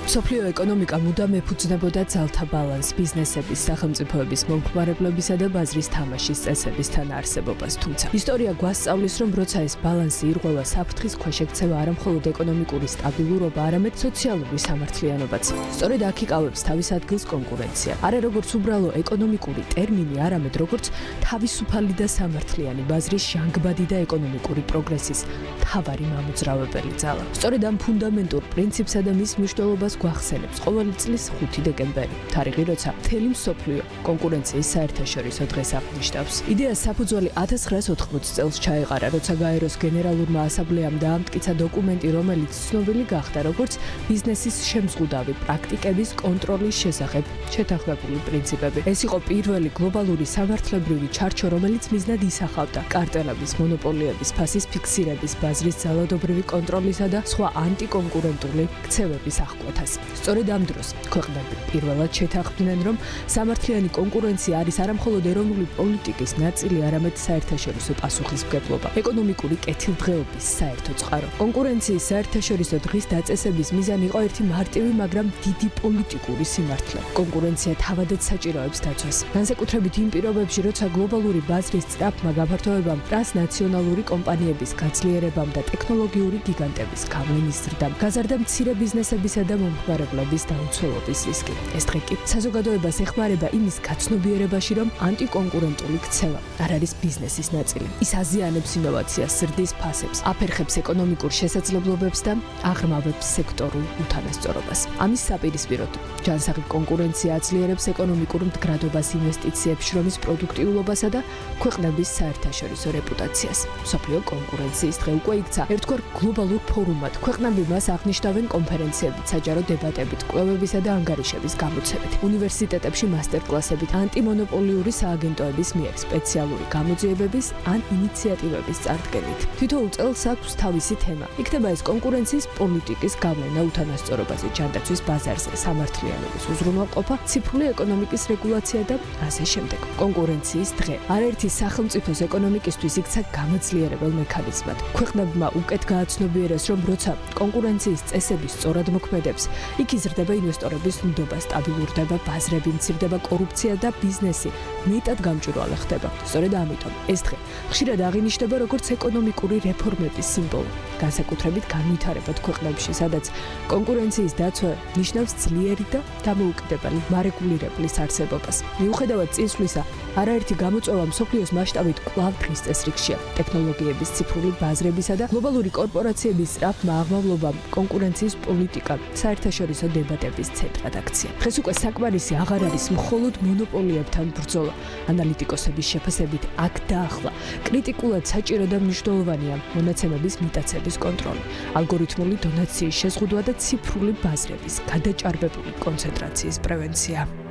მსოფლიო ეკონომიკა მუდამ ეფუძნებოდა ძალთა ბალანს, ბიზნესების, სახელმწიფოების მომხმარებლებისა და ბაზრის თამაშის წესებისთან არსებობას. თუმცა ისტორია გვასწავლის, რომ როცა ეს ბალანსი ირღვევა, საფრთხის ქვეშ ექცევა არა მხოლოდ ეკონომიკური სტაბილურობა, არამედ სოციალური სამართლიანობაც. სწორედ აქ იკავებს თავის ადგილს კონკურენცია. არა როგორც უბრალო ეკონომიკური ტერმინი, არამედ როგორც თავისუფალი და სამართლიანი ბაზრის ჟანგბადი და ეკონომიკური პროგრესის მთავარი მამოძრავებელი ძალა. სწორედ ამ ფუნდამენტურ პრინციპსა და მის მნიშვნელობას გვახსენებს ყოველი წლის 5 დეკემბერი, თარიღი, როცა მთელი მსოფლიო კონკურენციის საერთაშორისო დღეს აღნიშნავს. იდეას საფუძველი 1980 წელს ჩაეყარა, როცა გაეროს გენერალურმა ასამბლეამ დაამტკიცა დოკუმენტი, რომელიც ცნობილი გახდა როგორც ბიზნესის შემზღუდავი პრაქტიკების კონტროლის შესახებ შეთანხმებული პრინციპები. ეს იყო პირველი გლობალური სამართლებრივი ჩარჩო, რომელიც მიზნად ისახავდა კარტელების, მონოპოლიების, ფასის ფიქსირების, ბაზრის ძალადობრივი კონტროლისა და სხვა ანტიკონკურენტული ქცევების აღკვეთას. სწორედ ამ დროს ქვეყნები პირველად შეთანხმდნენ, რომ სამართლიანი კონკურენცია არის არა მხოლოდ ეროვნული პოლიტიკის ნაწილი, არამედ საერთაშორისო პასუხისმგებლობა, ეკონომიკური კეთილდღეობის საერთო წყარო. კონკურენციის საერთაშორისო დღის დაწესების მიზანი იყო ერთი მარტივი, მაგრამ დიდი პოლიტიკური სიმართლე. კონკურენცია თავადაც საჭიროებს დაცვას. განსაკუთრებით იმ პირობებში, როცა გლობალური ბაზრის სწრაფმა გაფართოებამ, ტრანსნაციონალური კომპანიების გაძლიერებამ და ტექნოლოგიური გიგანტების გავლენის ზრდამ გაზარდა მცირე ბიზნესებისა და მომხმარებლების დაუცველობის რისკი. ეს დღე კი საზოგადოებას ეხმარება იმის გაცნობიერებაში, რომ ანტიკონკურენტული ქცევა არ არის ბიზნესის ნაწილი. ის აზიანებს ინოვაციას, ზრდის ფასებს, აფერხებს ეკონომიკურ შესაძლებლობებს და აღრმავებს სექტორულ უთანასწორობას. ამის საპირისპიროდ ჯანსაღი კონკურენცია აძლიერებს ეკონომიკურ მდგრადობას, ინვესტიციებს, შრომის პროდუქტიულობასა და ქვეყნების საერთაშორისო რეპუტაციას. მსოფლიო კონკურენციის დღე უკვე იქცა ერთგვარ გლობალურ ფორუმად. ქვეყნები მას აღნიშნავენ კონფერენციებით, საჯარო დებატებით, კვლევებისა და ანგარიშების გამოცემით, უნივერსიტეტებში მასტერკლასებით, ანტიმონოპოლიური სააგენტოების მიერ სპეციალური გამოძიებების ან ინიციატივების წარდგენით. თითოეულ წელს აქვს თავისი თემა. იქნება ეს კონკურენციის პოლიტიკის გავლენა უთანასწორობაზე, ჯანდაცვის ბაზარზე, სამართლიანობის უზრუნველყოფა, ციფრული ეკონომიკის რეგულაცია და ასე შემდეგ. კონკურენციის დღე არაერთი სახელმწიფოს ეკონომიკისთვის იქცა გამაძლიერებელ მექანიზმად. ქვეყნებმა უკეთ გააცნობიერეს, რომ როცა კონკურენციის წესები სწორად მოქმედებს, იქ იზრდება ინვესტორების ნდობა, სტაბილურდება ბაზრები, მცირდება კორუფცია და ბიზნესი მეტად გამჭვირვალე ხდება. სწორედ ამიტომ ეს დღე ხშირად აღინიშნება როგორც ეკონომიკური რეფორმების სიმბოლო, განსაკუთრებით განვითარებად ქვეყნებში, სადაც კონკურენციის დაცვა ნიშნავს ძლიერი და დამოუკიდებელი მარეგულირებლის არსებობას. მიუხედავად წინსვლისა, არაერთი გამოწვევა მსოფლიოს მასშტაბით კვლავ დღის წესრიგშია. ტექნოლოგიების, ციფრული ბაზრებისა და გლობალური კორპორაციების სწრაფმა აღმავლობამ კონკურენციის პოლიტიკა საერთაშორისო დებატების ცენტრად აქცია. დღეს უკვე საკმარისი აღარ არის მხოლოდ მონოპოლიებთან ბრძოლა. ანალიტიკოსების შეფასებით აქ და ახლა კრიტიკულად საჭირო და მნიშვნელოვანია მონაცემების მიტაცების კონტროლი, ალგორითმული დონაციის შეზღუდვა და ციფრული ბაზრების გადაჭარბებული კონცენტრაციის პრევენცია.